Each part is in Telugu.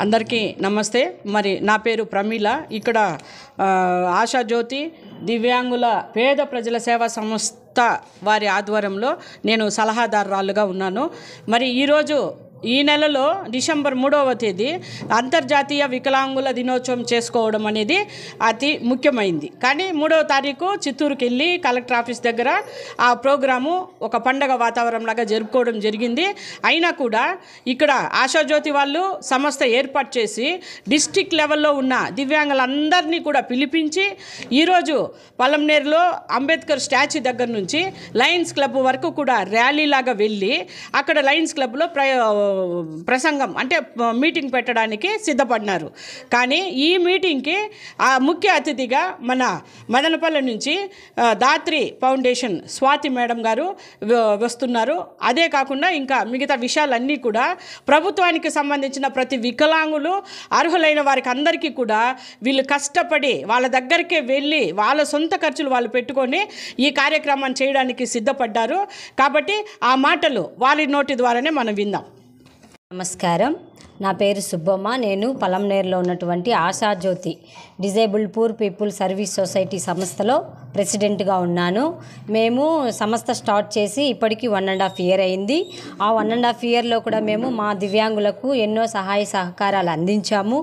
అందరికీ నమస్తే. మరి నా పేరు ప్రమీల. ఇక్కడ ఆశాజ్యోతి దివ్యాంగుల పేద ప్రజల సేవా సంస్థ వారి ఆధ్వర్యంలో నేను సలహాదారురాలుగా ఉన్నాను. మరి ఈరోజు ఈ నెలలో డిసెంబర్ 3వ తేదీ అంతర్జాతీయ వికలాంగుల దినోత్సవం చేసుకోవడం అనేది అతి ముఖ్యమైంది. కానీ 3వ తారీఖు చిత్తూరుకి వెళ్ళి కలెక్టర్ ఆఫీస్ దగ్గర ఆ ప్రోగ్రాము ఒక పండగ వాతావరణంలాగా జరుపుకోవడం జరిగింది. అయినా కూడా ఇక్కడ ఆశాజ్యోతి వాళ్ళు సంస్థ ఏర్పాటు చేసి డిస్ట్రిక్ట్ లెవెల్లో ఉన్న దివ్యాంగులందరినీ కూడా పిలిపించి ఈరోజు పలంనేరులో అంబేద్కర్ స్టాచ్యూ దగ్గర నుంచి లయన్స్ క్లబ్ వరకు కూడా ర్యాలీలాగా వెళ్ళి అక్కడ లయన్స్ క్లబ్లో ప్రసంగం అంటే మీటింగ్ పెట్టడానికి సిద్ధపడినారు. కానీ ఈ మీటింగ్కి ఆ ముఖ్య అతిథిగా మన మదనపల్లి నుంచి దాత్రి ఫౌండేషన్ స్వాతి మేడం గారు వస్తున్నారు. అదే కాకుండా ఇంకా మిగతా విషయాలన్నీ కూడా ప్రభుత్వానికి సంబంధించిన ప్రతి వికలాంగులు అర్హులైన వారికి అందరికీ కూడా వీళ్ళు కష్టపడి వాళ్ళ దగ్గరికే వెళ్ళి వాళ్ళ సొంత ఖర్చులు వాళ్ళు పెట్టుకొని ఈ కార్యక్రమాన్ని చేయడానికి సిద్ధపడ్డారు. కాబట్టి ఆ మాటలు వాళ్ళ నోటి ద్వారానే మనం విందాం. నమస్కారం, నా పేరు సుబ్బమ్మ. నేను పలంనేరులో ఉన్నటువంటి Ashajyoti disabled poor people service society సంస్థలో ప్రెసిడెంట్గా ఉన్నాను. మేము సంస్థ స్టార్ట్ చేసి ఇప్పటికీ 1.5 year అయింది. ఆ 1.5 yearలో కూడా మేము మా దివ్యాంగులకు ఎన్నో సహాయ సహకారాలు అందించాము.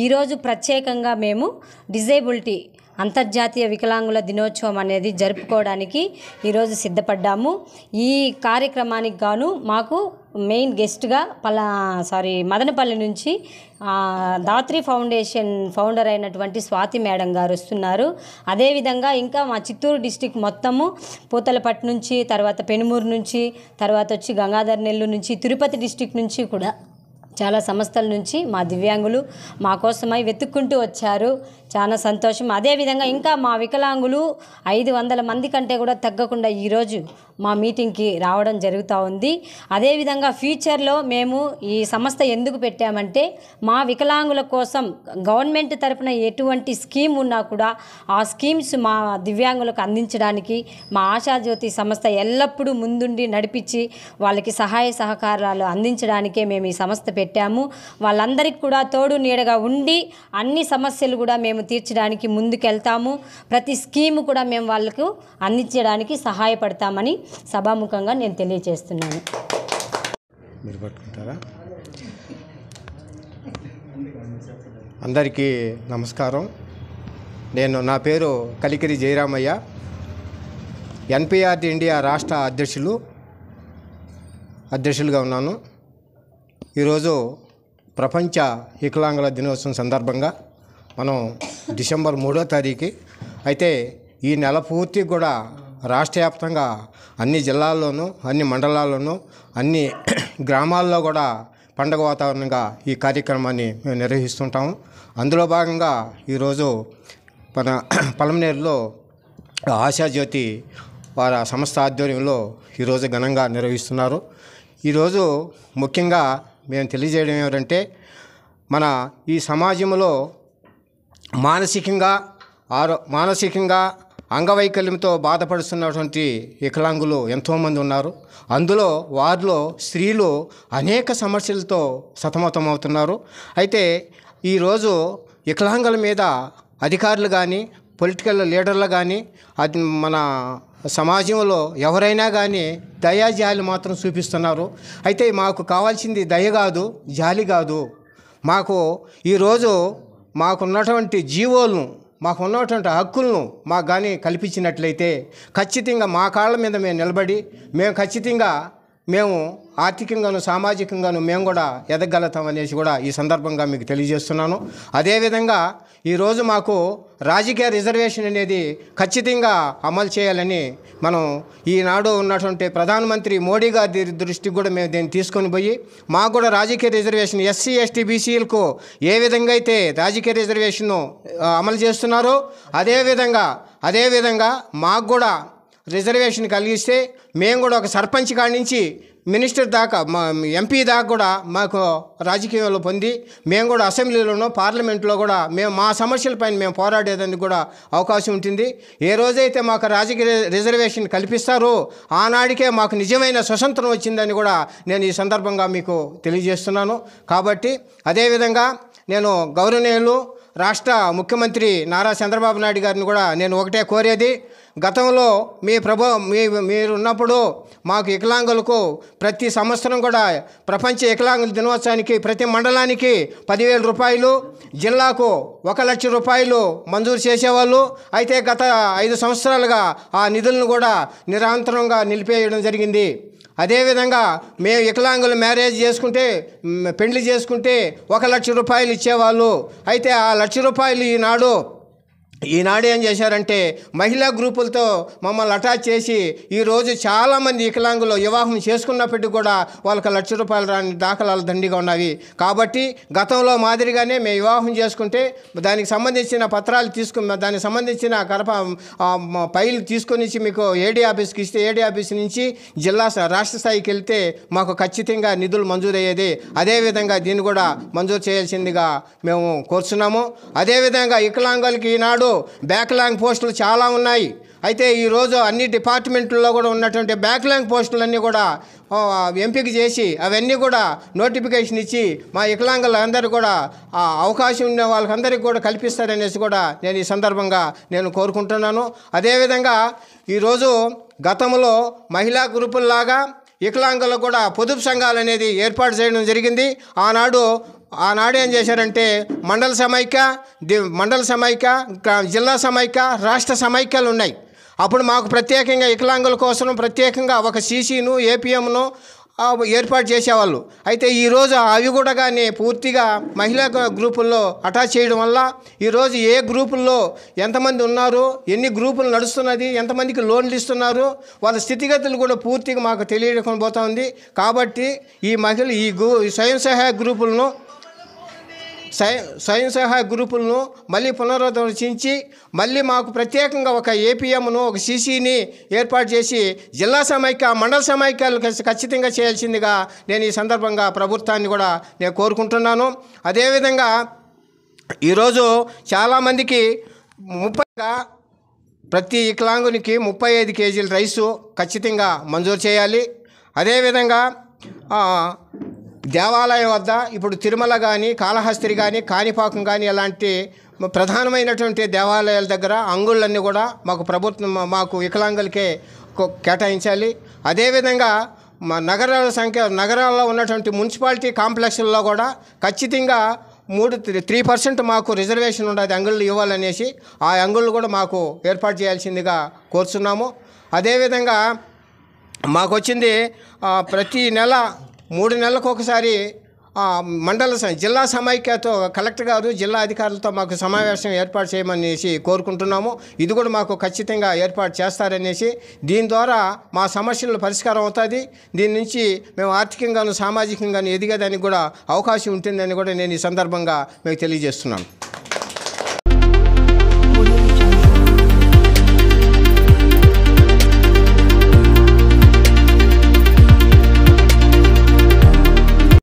ఈరోజు ప్రత్యేకంగా మేము డిజేబిలిటీ అంతర్జాతీయ వికలాంగుల దినోత్సవం అనేది జరుపుకోవడానికి ఈరోజు సిద్ధపడ్డాము. ఈ కార్యక్రమానికి గాను మాకు మెయిన్ గెస్ట్గా మదనపల్లి నుంచి దాత్రి ఫౌండేషన్ ఫౌండర్ అయినటువంటి స్వాతి మేడం గారు వస్తున్నారు. అదేవిధంగా ఇంకా మా చిత్తూరు డిస్టిక్ మొత్తము పూతలపట్టు నుంచి, తర్వాత పెనుమూరు నుంచి, తర్వాత వచ్చి గంగాధర్ నెల్లూరు నుంచి, తిరుపతి డిస్టిక్ నుంచి కూడా చాలా సంస్థల నుంచి మా దివ్యాంగులు మా కోసమై వెతుక్కుంటూ వచ్చారు. చాలా సంతోషం. అదేవిధంగా ఇంకా మా వికలాంగులు 500 మంది కంటే కూడా తగ్గకుండా ఈరోజు మా మీటింగ్కి రావడం జరుగుతూ ఉంది. అదేవిధంగా ఫ్యూచర్లో మేము ఈ సంస్థ ఎందుకు పెట్టామంటే మా వికలాంగుల కోసం గవర్నమెంట్ తరపున ఎటువంటి స్కీమ్ ఉన్నా కూడా ఆ స్కీమ్స్ మా దివ్యాంగులకు అందించడానికి మా ఆశాజ్యోతి సంస్థ ఎల్లప్పుడూ ముందుండి నడిపించి వాళ్ళకి సహాయ సహకారాలు అందించడానికే మేము ఈ సంస్థ పెట్టాము. వాళ్ళందరికీ కూడా తోడు నీడగా ఉండి అన్ని సమస్యలు కూడా మేము తీర్చడానికి ముందుకెళ్తాము. ప్రతి స్కీము కూడా మేము వాళ్ళకు అందించడానికి సహాయపడతామని సభాముఖంగా నేను తెలియజేస్తున్నాను. మీరు పట్టుకుంటారా? అందరికీ నమస్కారం. నా పేరు కలికిరి జయరామయ్య, ఎన్పిఆర్డి ఇండియా రాష్ట్ర అధ్యక్షులుగా ఉన్నాను. ఈరోజు ప్రపంచ వికలాంగుల దినోత్సవం సందర్భంగా మనం డిసెంబర్ 3వ తారీఖు అయితే ఈ నెల పూర్తి కూడా రాష్ట్ర వ్యాప్తంగా అన్ని జిల్లాల్లోనూ, అన్ని మండలాల్లోనూ, అన్ని గ్రామాల్లో కూడా పండగ వాతావరణంగా ఈ కార్యక్రమాన్ని మేము నిర్వహిస్తుంటాము. అందులో భాగంగా ఈరోజు మన పలంనేరులో ఆశాజ్యోతి వారి సంస్థ ఆధ్వర్యంలో ఈరోజు ఘనంగా నిర్వహిస్తున్నారు. ఈరోజు ముఖ్యంగా మేము తెలియజేయడం ఏమిటంటే మన ఈ సమాజంలో మానసికంగా అంగవైకల్యంతో బాధపడుతున్నటువంటి వికలాంగులు ఎంతోమంది ఉన్నారు. అందులో వారిలో స్త్రీలు అనేక సమస్యలతో సతమతమవుతున్నారు. అయితే ఈరోజు వికలాంగుల మీద అధికారులు కానీ, పొలిటికల్ లీడర్లు కానీ, అది మన సమాజంలో ఎవరైనా కానీ దయాజాలి మాత్రం చూపిస్తున్నారు. అయితే మాకు కావాల్సింది దయ కాదు, జాలి కాదు. ఈరోజు మాకున్నటువంటి జీవోలను, మాకున్నటువంటి హక్కులను మాకు కానీ కల్పించినట్లయితే ఖచ్చితంగా మా కాళ్ళ మీద మేము నిలబడి మేము ఆర్థికంగాను సామాజికంగాను మేము కూడా ఎదగలుగుతాం అనేసి కూడా ఈ సందర్భంగా మీకు తెలియజేస్తున్నాను. అదేవిధంగా ఈరోజు మాకు రాజకీయ రిజర్వేషన్ అనేది ఖచ్చితంగా అమలు చేయాలని మనం ఈనాడు ఉన్నటువంటి ప్రధానమంత్రి మోడీ గారి దృష్టికి కూడా మేము దీన్ని తీసుకొని పోయి మాకు కూడా రాజకీయ రిజర్వేషన్ ఎస్సీ ఎస్టీ బీసీలకు ఏ విధంగా అయితే రాజకీయ రిజర్వేషన్ అమలు చేస్తున్నారో అదేవిధంగా మాకు కూడా రిజర్వేషన్ కలిగిస్తే మేము కూడా ఒక సర్పంచ్ కాడి నుంచి మినిస్టర్ దాకా మా ఎంపీ దాకా కూడా మాకు రాజకీయంలో పొంది మేము కూడా అసెంబ్లీలోనూ పార్లమెంట్లో కూడా మేము మా సమస్యలపైన మేము పోరాడేదానికి కూడా అవకాశం ఉంటుంది. ఏ రోజైతే మాకు రాజకీయ రిజర్వేషన్ కల్పిస్తారో ఆనాడికే మాకు నిజమైన స్వతంత్రం వచ్చిందని కూడా నేను ఈ సందర్భంగా మీకు తెలియజేస్తున్నాను. కాబట్టి అదేవిధంగా నేను గౌరవనీయులు రాష్ట్ర ముఖ్యమంత్రి నారా చంద్రబాబు నాయుడు గారిని కూడా నేను ఒకటే కోరేది, గతంలో మీరు ఉన్నప్పుడు మాకు వికలాంగులకు ప్రతి సంవత్సరం కూడా ప్రపంచ వికలాంగుల దినోత్సవానికి ప్రతి మండలానికి 10,000 రూపాయలు, జిల్లాకు 1,00,000 రూపాయలు మంజూరు చేసేవాళ్ళు. అయితే గత 5 సంవత్సరాలుగా ఆ నిధులను కూడా నిరంతరంగా నిలిపేయడం జరిగింది. అదేవిధంగా మేము వికలాంగులు మ్యారేజ్ చేసుకుంటే పెళ్లి చేసుకుంటే 1,00,000 రూపాయలు ఇచ్చేవాళ్ళు. అయితే ఆ 1,00,000 రూపాయలు ఈనాడు ఏం చేశారంటే మహిళా గ్రూపులతో మమ్మల్ని అటాచ్ చేసి ఈరోజు చాలామంది వికలాంగులు వివాహం చేసుకున్నప్పటికీ కూడా వాళ్ళకి 1,00,000 రూపాయలు రాని దాఖలాలు దండిగా ఉన్నవి. కాబట్టి గతంలో మాదిరిగానే మేము వివాహం చేసుకుంటే దానికి సంబంధించిన పత్రాలు దానికి సంబంధించిన ఫైల్ తీసుకొని మీకు ఏడీ ఆఫీస్కి ఇస్తే ఏడీ ఆఫీస్ నుంచి రాష్ట్ర స్థాయికి వెళ్తే మాకు ఖచ్చితంగా నిధులు మంజూరయ్యేది. అదేవిధంగా దీన్ని కూడా మంజూరు చేయాల్సిందిగా మేము కోరుచున్నాము. అదేవిధంగా వికలాంగులకి ఈనాడు బ్యాక్లాగ్ పోస్టులు చాలా ఉన్నాయి. అయితే ఈరోజు అన్ని డిపార్ట్మెంట్లలో కూడా ఉన్నటువంటి బ్యాక్లాగ్ పోస్టులన్నీ కూడా ఎంపిక చేసి అవన్నీ కూడా నోటిఫికేషన్ ఇచ్చి మా వికలాంగులందరూ కూడా అవకాశం ఉన్న వాళ్ళకందరికీ కూడా కల్పిస్తారనేసి కూడా నేను ఈ సందర్భంగా నేను కోరుకుంటున్నాను. అదేవిధంగా ఈరోజు గతంలో మహిళా గ్రూపుల్లాగా వికలాంగులకు కూడా పొదుపు సంఘాలు అనేది ఏర్పాటు చేయడం జరిగింది. ఆనాడు ఏం చేశారంటే మండల సమైక్య, జిల్లా సమైక్య, రాష్ట్ర సమైక్యాలు ఉన్నాయి. అప్పుడు మాకు ప్రత్యేకంగా వికలాంగుల కోసం ప్రత్యేకంగా ఒక సీసీను, ఏపీఎంను ఏర్పాటు చేసేవాళ్ళు. అయితే ఈరోజు అవి కూడా కానీ పూర్తిగా మహిళా గ్రూపుల్లో అటాచ్ చేయడం వల్ల ఈరోజు ఏ గ్రూపుల్లో ఎంతమంది ఉన్నారు, ఎన్ని గ్రూపులు నడుస్తున్నది, ఎంతమందికి లోన్లు ఇస్తున్నారు, వాళ్ళ స్థితిగతులు కూడా పూర్తిగా మాకు తెలియకుండా పోతా ఉంది. కాబట్టి ఈ స్వయం సహాయ గ్రూపులను మళ్ళీ పునరుద్ధరించి మళ్ళీ మాకు ప్రత్యేకంగా ఒక ఏపీఎంను, ఒక సీసీని ఏర్పాటు చేసి జిల్లా సమైక్య, మండల సమైక్యాలు ఖచ్చితంగా చేయాల్సిందిగా నేను ఈ సందర్భంగా ప్రభుత్వాన్ని కూడా నేను కోరుకుంటున్నాను. అదేవిధంగా ఈరోజు చాలామందికి ప్రతి వికలాంగునికి 35 కేజీల రైసు ఖచ్చితంగా మంజూరు చేయాలి. అదేవిధంగా దేవాలయం వద్ద ఇప్పుడు తిరుమల కానీ, కాళహస్తి కానీ, కాణిపాకం కానీ అలాంటి ప్రధానమైనటువంటి దేవాలయాల దగ్గర అంగుళ్ళన్నీ కూడా మాకు వికలాంగులకే కేటాయించాలి. అదేవిధంగా నగరాల్లో ఉన్నటువంటి మున్సిపాలిటీ కాంప్లెక్స్ల్లో కూడా ఖచ్చితంగా 3% మాకు రిజర్వేషన్ ఉండదు, అంగుళ్ళు ఇవ్వాలనేసి ఆ అంగుళ్ళు కూడా మాకు ఏర్పాటు చేయాల్సిందిగా కోరుచున్నాము. అదేవిధంగా మాకు వచ్చింది ప్రతి నెల 3 నెలలకు ఒకసారి జిల్లా సమైక్యతో కలెక్టర్ గారు, జిల్లా అధికారులతో మాకు సమావేశం ఏర్పాటు చేయమనేసి కోరుకుంటున్నాము. ఇది కూడా మాకు ఖచ్చితంగా ఏర్పాటు చేస్తారనేసి, దీని ద్వారా మా సమస్యలు పరిష్కారం అవుతుంది. దీని నుంచి మేము ఆర్థికంగాను, సామాజికంగాను ఎదిగేదానికి కూడా అవకాశం ఉంటుందని కూడా నేను ఈ సందర్భంగా మీకు తెలియజేస్తున్నాను.